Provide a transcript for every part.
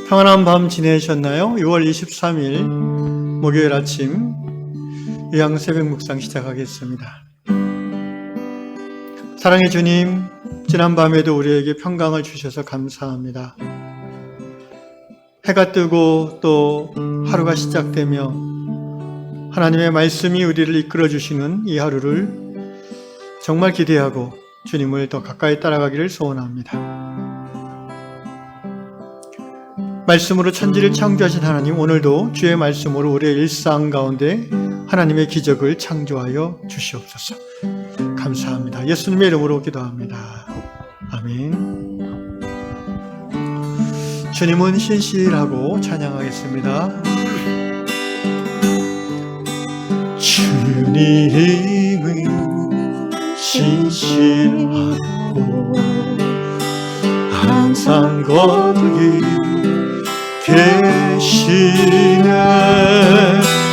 평안한 밤 지내셨나요? 6월 23일 목요일 아침 요양 새벽 묵상 시작하겠습니다. 사랑의 주님, 지난 밤에도 우리에게 평강을 주셔서 감사합니다. 해가 뜨고 또 하루가 시작되며 하나님의 말씀이 우리를 이끌어 주시는 이 하루를 정말 기대하고 주님을 더 가까이 따라가기를 소원합니다. 말씀으로 천지를 창조하신 하나님, 오늘도 주의 말씀으로 우리의 일상 가운데 하나님의 기적을 창조하여 주시옵소서. 감사합니다. 예수님의 이름으로 기도합니다. 아멘. 주님은 신실하고 찬양하겠습니다. 주님은 신실하고 항상 거기 계시네.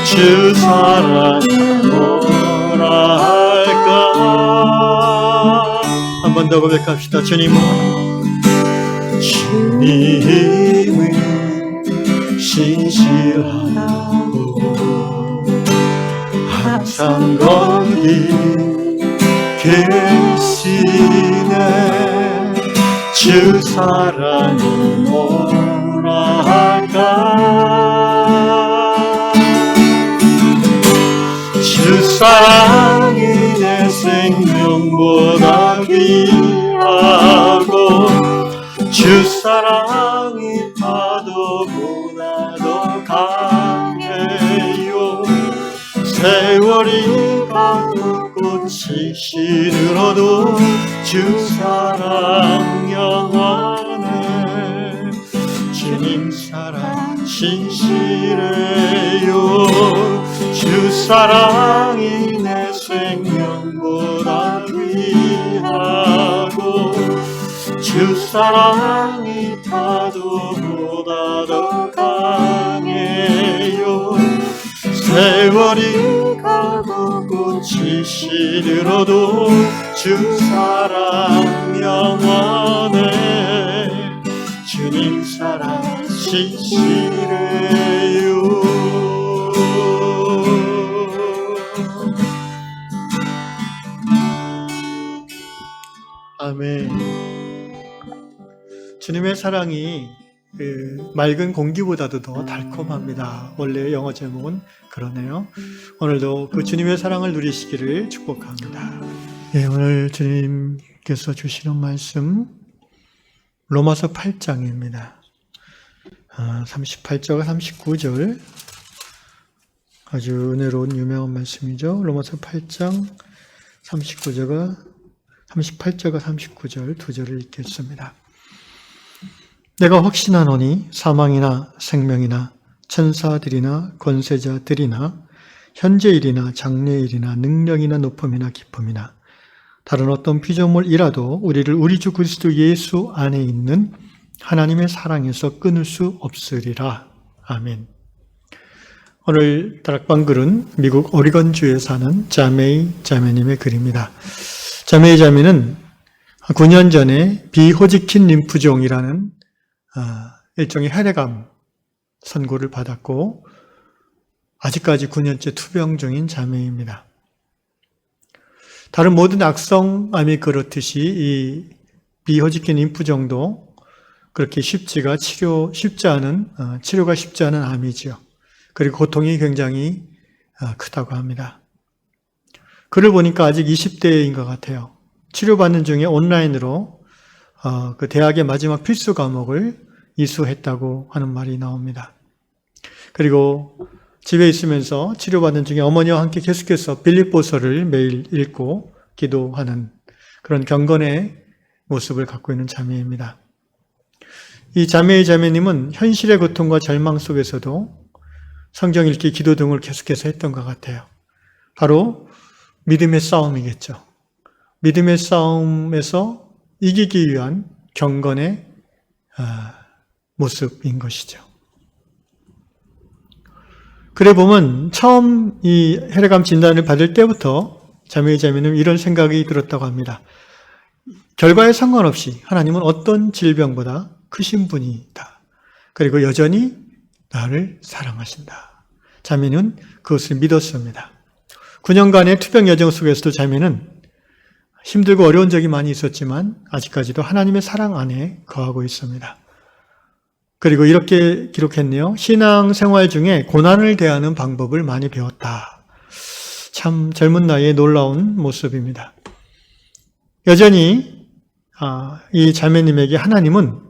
주 사랑은 뭐라 할까. 한 번 더 고백합시다. 주님은 신실하고 항상 거기 계시네. 주 사랑은 뭐라 할까. 주 사랑이 내 생명보다 귀하고 주 사랑이 파도보다 더 강해요. 세월이 가고 꽃이 시들어도 주 사랑 영원해. 주님 사랑 신실해요. 주 사랑이 내 생명보다 귀하고 주 사랑이 파도보다 더 강해요. 세월이 가고 꽃이 시들어도 주 사랑 영원해. 주님 사랑 신실해요. 아멘. 주님의 사랑이 맑은 공기보다도 더 달콤합니다. 원래 영어 제목은 그러네요. 오늘도 그 주님의 사랑을 누리시기를 축복합니다. 오늘 주님께서 주시는 말씀 로마서 8장입니다. 38절과 39절 아주 은혜로운 유명한 말씀이죠. 로마서 8장 38절과 39절 두 절을 읽겠습니다. 내가 확신하노니 사망이나 생명이나 천사들이나 권세자들이나 현재일이나 장래일이나 능력이나 높음이나 깊음이나 다른 어떤 피조물이라도 우리를 우리 주 그리스도 예수 안에 있는 하나님의 사랑에서 끊을 수 없으리라. 아멘. 오늘 다락방 글은 미국 오리건주에 사는 자메이 자매님의 글입니다. 자메이 자매는 9년 전에 비호지킨 림프종이라는 일종의 혈액암 선고를 받았고 아직까지 9년째 투병 중인 자매입니다. 다른 모든 악성암이 그렇듯이 이 비호지킨 림프종도 그렇게 치료가 쉽지 않은 암이지요. 그리고 고통이 굉장히 크다고 합니다. 글을 보니까 아직 20대인 것 같아요. 치료받는 중에 온라인으로 그 대학의 마지막 필수 과목을 이수했다고 하는 말이 나옵니다. 그리고 집에 있으면서 치료받는 중에 어머니와 함께 계속해서 빌립보서를 매일 읽고 기도하는 그런 경건의 모습을 갖고 있는 자매입니다. 이 자매의 자매님은 현실의 고통과 절망 속에서도 성경 읽기, 기도 등을 계속해서 했던 것 같아요. 바로 믿음의 싸움이겠죠. 믿음의 싸움에서 이기기 위한 경건의 모습인 것이죠. 그래 보면 처음 이 혈액암 진단을 받을 때부터 자매의 자매는 이런 생각이 들었다고 합니다. 결과에 상관없이 하나님은 어떤 질병보다 크신 분이다. 그리고 여전히 나를 사랑하신다. 자매는 그것을 믿었습니다. 9년간의 투병 여정 속에서도 자매는 힘들고 어려운 적이 많이 있었지만 아직까지도 하나님의 사랑 안에 거하고 있습니다. 그리고 이렇게 기록했네요. 신앙생활 중에 고난을 대하는 방법을 많이 배웠다. 참 젊은 나이에 놀라운 모습입니다. 여전히 이 자매님에게 하나님은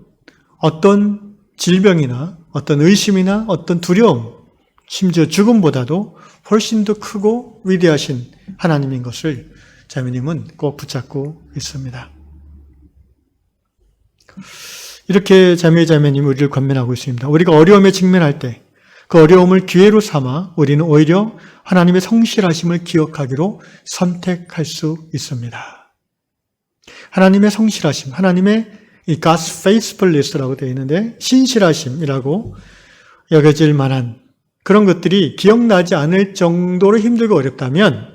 어떤 질병이나 어떤 의심이나 어떤 두려움, 심지어 죽음보다도 훨씬 더 크고 위대하신 하나님인 것을 자매님은 꼭 붙잡고 있습니다. 이렇게 자매님이 우리를 권면하고 있습니다. 우리가 어려움에 직면할 때 그 어려움을 기회로 삼아 우리는 오히려 하나님의 성실하심을 기억하기로 선택할 수 있습니다. 하나님의 성실하심, 하나님의 God's faithfulness라고 되어 있는데 신실하심이라고 여겨질 만한 그런 것들이 기억나지 않을 정도로 힘들고 어렵다면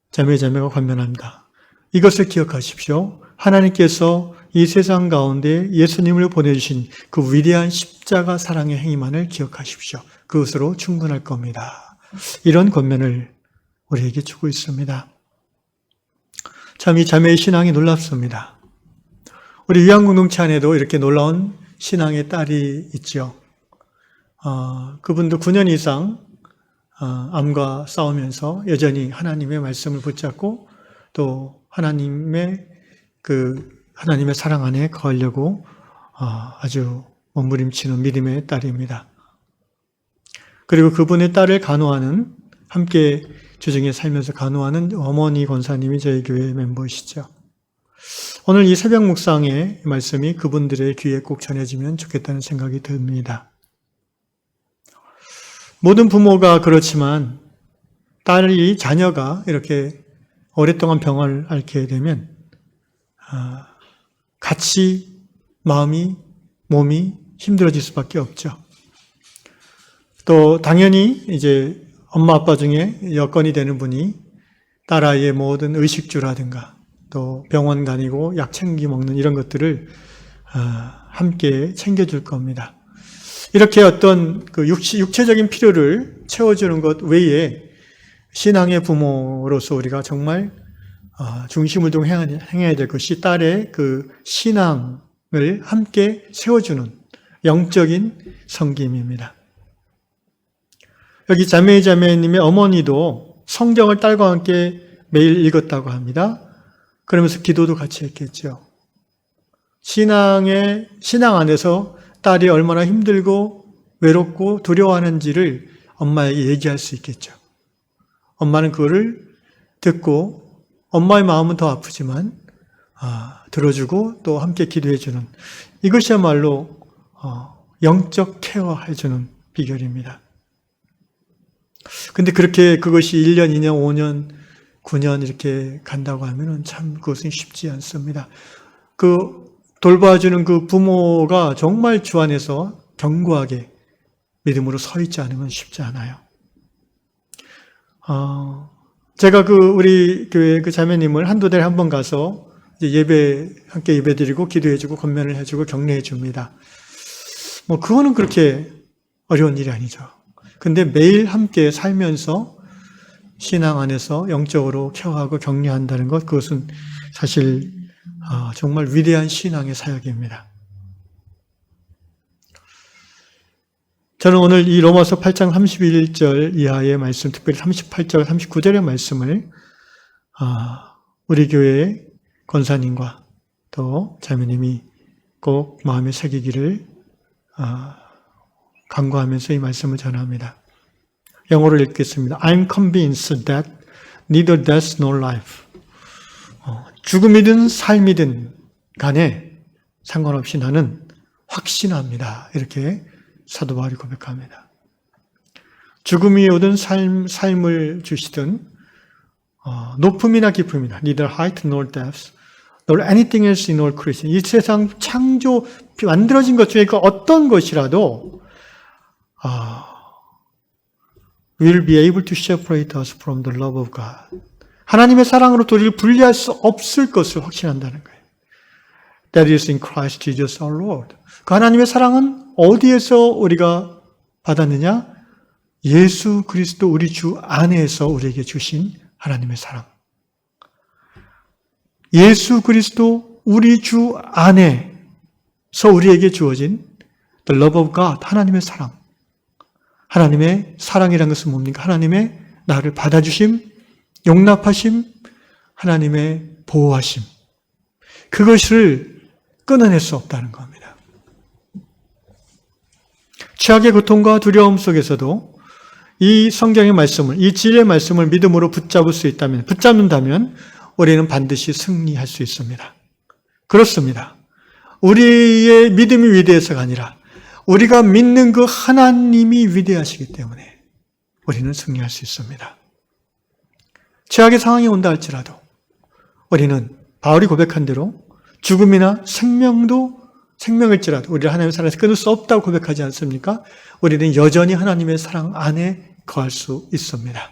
자매가 권면합니다. 이것을 기억하십시오. 하나님께서 이 세상 가운데 예수님을 보내주신 그 위대한 십자가 사랑의 행위만을 기억하십시오. 그것으로 충분할 겁니다. 이런 권면을 우리에게 주고 있습니다. 참 이 자매의 신앙이 놀랍습니다. 우리 위안공동체 안에도 이렇게 놀라운 신앙의 딸이 있죠. 그분도 9년 이상 암과 싸우면서 여전히 하나님의 말씀을 붙잡고 또 하나님의 사랑 안에 거하려고 아주 몸부림치는 믿음의 딸입니다. 그리고 그분의 딸을 간호하는, 함께 주중에 살면서 간호하는 어머니 권사님이 저희 교회 멤버이시죠. 오늘 이 새벽 묵상의 말씀이 그분들의 귀에 꼭 전해지면 좋겠다는 생각이 듭니다. 모든 부모가 그렇지만 자녀가 이렇게 오랫동안 병을 앓게 되면 같이 마음이, 몸이 힘들어질 수밖에 없죠. 또 당연히 이제 엄마 아빠 중에 여건이 되는 분이 딸아이의 모든 의식주라든가 또 병원 다니고 약 챙기 먹는 이런 것들을 함께 챙겨줄 겁니다. 이렇게 어떤 그 육체적인 필요를 채워주는 것 외에 신앙의 부모로서 우리가 정말 중심을 두고 행해야 될 것이 딸의 그 신앙을 함께 세워주는 영적인 섬김입니다. 여기 자매님의 어머니도 성경을 딸과 함께 매일 읽었다고 합니다. 그러면서 기도도 같이 했겠죠. 신앙 안에서 딸이 얼마나 힘들고 외롭고 두려워하는지를 엄마에게 얘기할 수 있겠죠. 엄마는 그거를 듣고 엄마의 마음은 더 아프지만 들어주고 또 함께 기도해주는 이것이야말로 영적 케어해주는 비결입니다. 근데 그것이 1년, 2년, 5년, 9년 이렇게 간다고 하면은 참 그것은 쉽지 않습니다. 돌봐주는 그 부모가 정말 주 안에서 견고하게 믿음으로 서 있지 않으면 쉽지 않아요. 제가 우리 교회 자매님을 한두 달에 한 번 가서 이제 함께 예배드리고 기도해주고 권면을 해주고 격려해줍니다. 그거는 그렇게 어려운 일이 아니죠. 근데 매일 함께 살면서 신앙 안에서 영적으로 케어하고 격려한다는 것, 그것은 사실 정말 위대한 신앙의 사역입니다. 저는 오늘 이 로마서 8장 31절 이하의 말씀, 특별히 38절, 39절의 말씀을 우리 교회의 권사님과 또 자매님이 꼭 마음에 새기기를 간구하면서 이 말씀을 전합니다. 영어를 읽겠습니다. I'm convinced that neither death nor life. 죽음이든 삶이든 간에 상관없이 나는 확신합니다. 이렇게 사도 바울이 고백합니다. 죽음이 오든 삶을 주시든 높음이나 깊음이나 neither height nor depth nor anything else in all creation. 이 세상 만들어진 것 중에 그 어떤 것이라도 will be able to separate us from the love of God. 하나님의 사랑으로부터 우리를 분리할 수 없을 것을 확신한다는 거예요. That is in Christ Jesus our Lord. 그 하나님의 사랑은 어디에서 우리가 받았느냐? 예수 그리스도 우리 주 안에서 우리에게 주신 하나님의 사랑. 예수 그리스도 우리 주 안에서 우리에게 주어진 the love of God, 하나님의 사랑. 하나님의 사랑이라는 것은 뭡니까? 하나님의 나를 받아주심, 용납하심, 하나님의 보호하심. 그것을 끊어낼 수 없다는 겁니다. 죄악의 고통과 두려움 속에서도 이 성경의 말씀을, 이 진리의 말씀을 믿음으로 붙잡는다면 우리는 반드시 승리할 수 있습니다. 그렇습니다. 우리의 믿음이 위대해서가 아니라 우리가 믿는 그 하나님이 위대하시기 때문에 우리는 승리할 수 있습니다. 죄악의 상황이 온다 할지라도 우리는 바울이 고백한 대로 죽음이나 생명일지라도 우리를 하나님의 사랑에서 끊을 수 없다고 고백하지 않습니까? 우리는 여전히 하나님의 사랑 안에 거할 수 있습니다.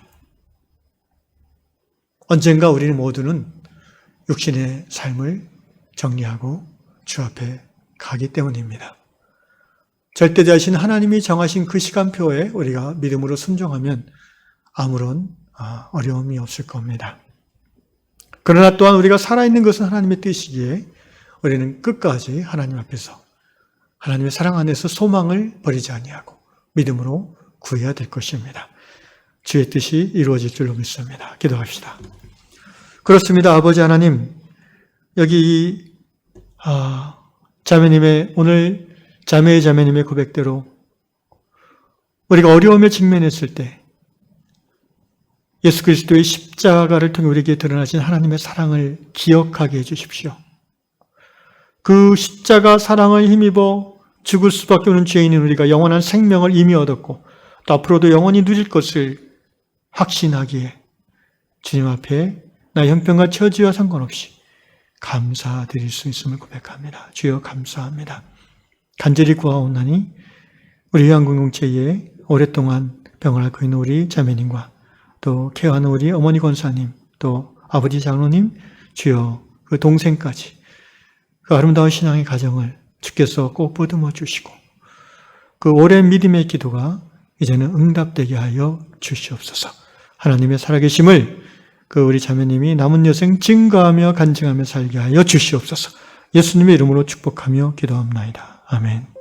언젠가 우리는 모두는 육신의 삶을 정리하고 주 앞에 가기 때문입니다. 절대자신 하나님이 정하신 그 시간표에 우리가 믿음으로 순종하면 아무런 어려움이 없을 겁니다. 그러나 또한 우리가 살아있는 것은 하나님의 뜻이기에 우리는 끝까지 하나님 앞에서 하나님의 사랑 안에서 소망을 버리지 아니하고 믿음으로 구해야 될 것입니다. 주의 뜻이 이루어질 줄로 믿습니다. 기도합시다. 그렇습니다. 아버지 하나님, 여기 자매님의 오늘 자매님의 고백대로 우리가 어려움에 직면했을 때 예수 그리스도의 십자가를 통해 우리에게 드러나신 하나님의 사랑을 기억하게 해주십시오. 그 십자가 사랑을 힘입어 죽을 수밖에 없는 죄인인 우리가 영원한 생명을 이미 얻었고 또 앞으로도 영원히 누릴 것을 확신하기에 주님 앞에 나의 형편과 처지와 상관없이 감사드릴 수 있음을 고백합니다. 주여 감사합니다. 간절히 구하옵나니 우리 요한공동체에 오랫동안 병을 앓고 있는 우리 자매님과 또 케어하는 우리 어머니 권사님 또 아버지 장로님 주여 그 동생까지 그 아름다운 신앙의 가정을 주께서 꼭 보듬어 주시고 그 오랜 믿음의 기도가 이제는 응답되게 하여 주시옵소서. 하나님의 살아계심을 그 우리 자매님이 남은 여생 증거하며 간증하며 살게 하여 주시옵소서. 예수님의 이름으로 축복하며 기도합나이다. 아멘.